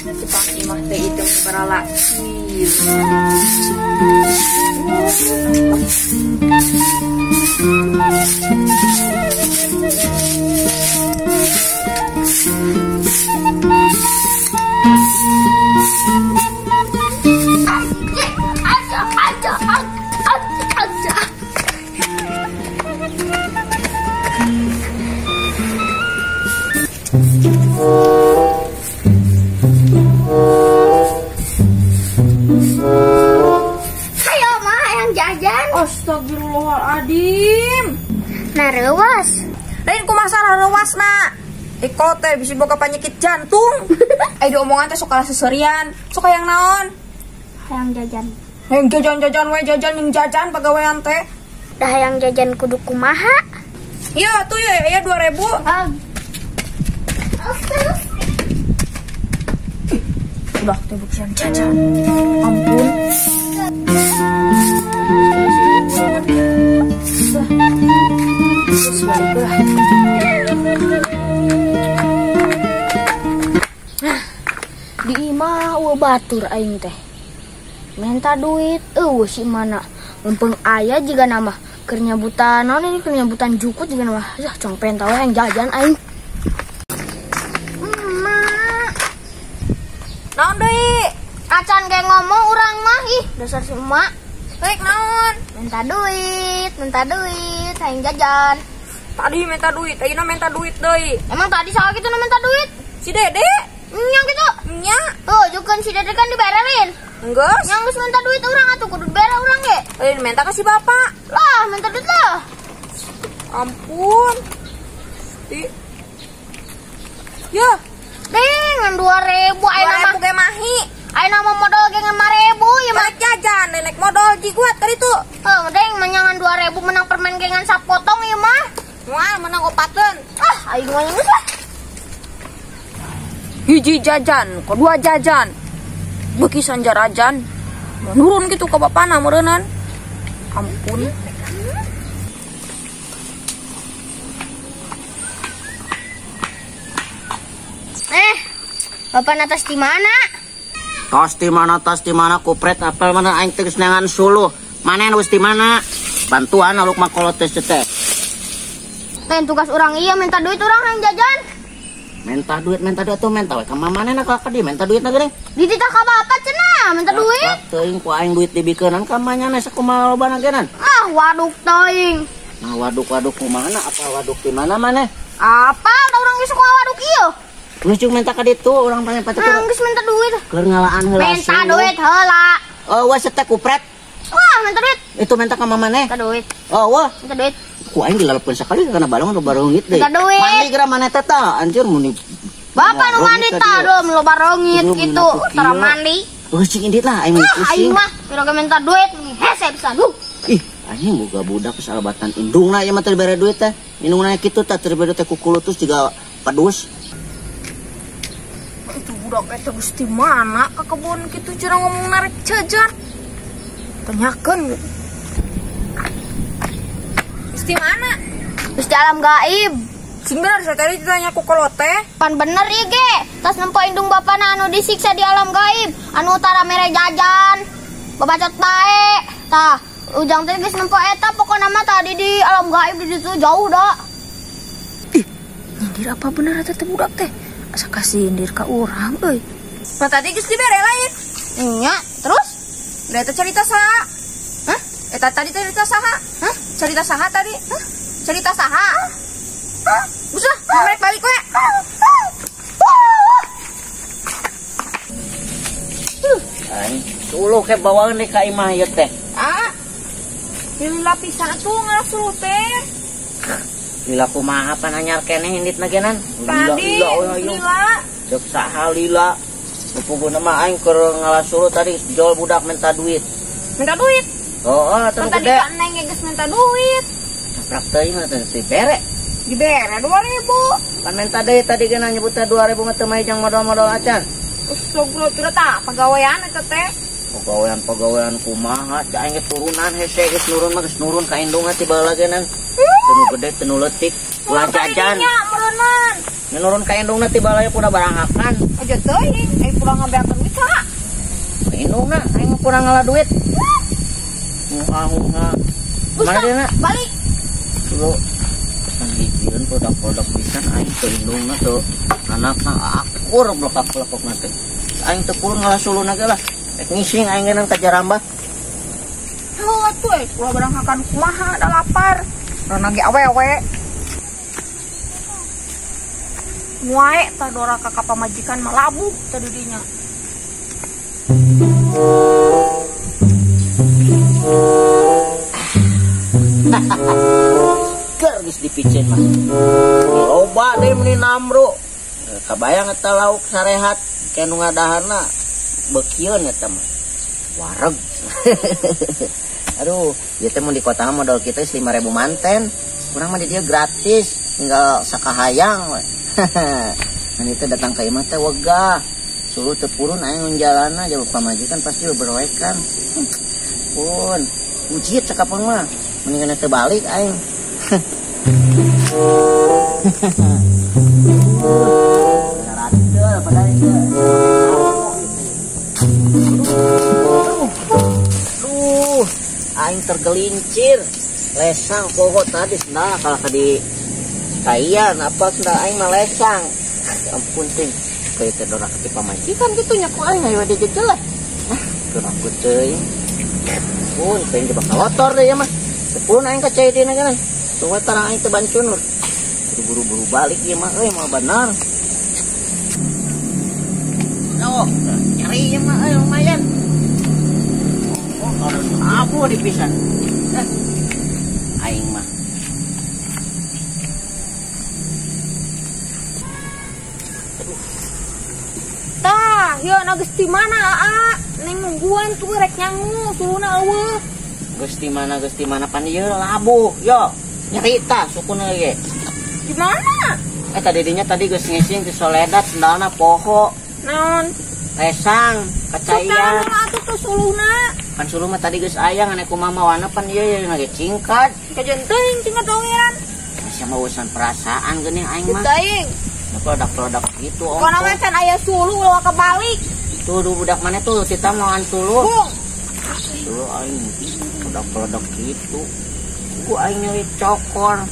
Cepat imah teh itu berala. Astagfirullahaladzim. Narewas. Lain ku masalah rewas nak. Iko teh bisa boga penyakit jantung. Ayo omongan teh suka seserian. Suka yang naon? Hayang jajan. Yang jajan-jajan we jajan yang jajan pagawean teh. Dah hayang jajan kudu kumaha? Iya tuh ya 2000. Udah teh bukan jajan. Ampun. Di imah batur aing teh minta duit si mana mumpung ayah juga nama kernyambutan naon ini kernyambutan jukut juga nama ya cong pengen tahu yang jajan aing Naon deui? Acan kayak ngomong urang mah ih dasar si emak Baik naon? minta duit hayang jajan Tadi minta duit, ayeuna minta duit deui. emang tadi salah gitu minta duit Si Dede? nyang gitu Nya? tuh juga si dede kan dibayarin Enggeus? nyang geus minta duit urang atuh kudu dibayar urang ge Lain minta ke si bapak. lah minta duit lah Ampun. Ya, dengan 2.000 ayeuna mah 2000 ge mahi. ayeuna mah modal ge 5.000 ya mah Balik jajan, nenek modal jiguat tadi tuh. mending menyangan 2.000 menang permen gengan sapotong ya mah. Moal menang opateun. Aing mah geus lah. Hiji jajan, kedua jajan. Beuki sanjarajan. Menurun gitu ke bapana meureunnan. Ampun. Bapak natas di mana? Tos di mana kupret apel mana aing teh geus neangan suluh. Manen geus di mana? Bantuan aluk makolot teh teh. Lain tugas orang iya minta duit orang yang jajan. Minta duit tuh minta we ka mamanena ka di minta duit na geuning. Dititah ka bapak cenah minta duit. Teuing ku aing duit dibikeunan ka manyana sakumaha lobana genan. Waduk teuing. Nah waduk kumaha apa waduk di mana maneh? Apa da urang geus suka waduk ieu? Nujuk minta ka ditu urang pengen pacar. Geus minta duit. Keur ngalaan heula. Minta duit heula. Oh wah teh kupret. Wah minta duit. Itu minta ka mamaneh. Minta duit. Oh wah. Minta duit. Ku aing dilaleupeun sakali kana balong nu barungit deui. Minta duit. Mandi geura maneh teh tah anjir muni. Bapak nu mandi tah dom lo barongit gitu. Tara mandi. Pusing indit lah aing pusing. Aing mah kira minta duit hese bisa lu. Ih, anjing boga budak kesalabatan indungna ieu mah teh bere duit teh. Indungna kitu teh teu bere teh ku kulutus juga pedus. Itu budak eta geus di mana ka kebun kitu cenah ngomong narik jajan. Tanyakeun. Geus di mana? Geus di alam gaib. Sing bener saya tadi ditanya ku kolot teh. Pan bener ieu ge. Tas nempo indung bapana anu disiksa di alam gaib, anu tara mere jajan. Babacot bae. Tah, ujang teh geus nempo eta pokona mah tadi di alam gaib di ditu jauh da. Ih, nyindir apa bener eta teh budak teh? Asa kasindir ka urang euy. Pa tadi geus dibere lain. Nya, terus? Da eta cerita saha? Hah? Eta tadi cerita saha? Hah? Cerita saha tadi? Hah? Cerita saha? Hah? Usah, mereka balik we. Aing suluh ke bawaeun deui ka imah ieu teh. Pilih lapisan tuh ngasuh teh. Lila kumaha pan anyar keneh inditna genan. Tadi lila. Dek saha lila. Pupuguna mah aing keur ngalasuruh tadi jual budak minta duit. Minta duit. Oh, atuh Tadi gede. kan neng geus minta duit. Saprak teuing mah teh dibere. Dibere 2000. Pan minta deui tadi geuna nyebutna 2000 mah teu maejang modal-modal acan. Usogro teh tah pagawean eta teh. Pagawean kumaha cai geus turunan hese geus nurun mah geus nurun ka indung ti baheula genan. Teu gede teu leutik ulah jajan. Meureunnan. Menurun ka indungna ti balaya puna barangakan. Aja teuing, ai pulang ngabeakeun duit saha? Indungna aing kurang ngalah duit. Muha-muha. Mana dia nak? Balik. Tuh. Pesan hijieun produk-produk pisan aing teu indungna tuh. Anakna akur blokak-blokok nanti. Aing teu purun ngalah suluna ge lah. Rek ngising aing geunang ka Jaramba. Oh, atuh ulah barangakan kumaha da lapar. Rona ge awewe. Muae tah dora ka pamajikan malabu tadi dinya. Ker geus dipicen mah. Loba deui meuni namro. Kabayang eta lauk sarehat kanu ngadaharna beukieun eta mah. Wareg. Aduh, ieu teh mun di kota modal kita 5.000 manten. Kurang mah di dieu gratis, tinggal sakahayang we. Nah itu datang ke imah teh wegah. Suruh teu purun aing menjalana jalur pamajikan pasti beroekan. Pun ujit cakapeung mah. Mendingan teu balik aing. Radel padahal itu. Duh, aing tergelincir. Lesang pokok tadi sendal kalau di kaian apa sendal aing mah lesang. Ya ampun ting. Kayak tedora ke pamajikan gitu nya ku aing aya di jejelah. Kurang teuing. Pun pengen coba motor deh ya mah. Sepun aing ka cai dina kana. Tunggu tarang aing teu bancunur. Buru-buru balik ieu mah euy mah benar. Oh, nyari ieu mah euy lumayan. Oh, harus abu dipisan. Aing mah. Tah, ya geus di mana aa? Neng nungguan tuh rek nyangu, suluna eueuh. Geus di mana pan ieu labuh, yo. Nyarita sukuna ge. Di mana? Tadi dinya tadi geus ngising ti Soledad sendalna poho. Naon? Lesang, kacaian. Sudahna atuh tuh suluna. Kan sulu mah tadi geus aya ngane kumaha wana pan ieu ge cingkat. Kajen teuing tinggal dongiran. Masih mah urusan perasaan geuning aing mah. Teuing. Produk-produk gitu om. Kana mah can aya sulu ulah kebalik. Tuh budak mana tuh kita mau antulu. Bung. Dulu aing produk-produk gitu. Ku aing nyari cokor.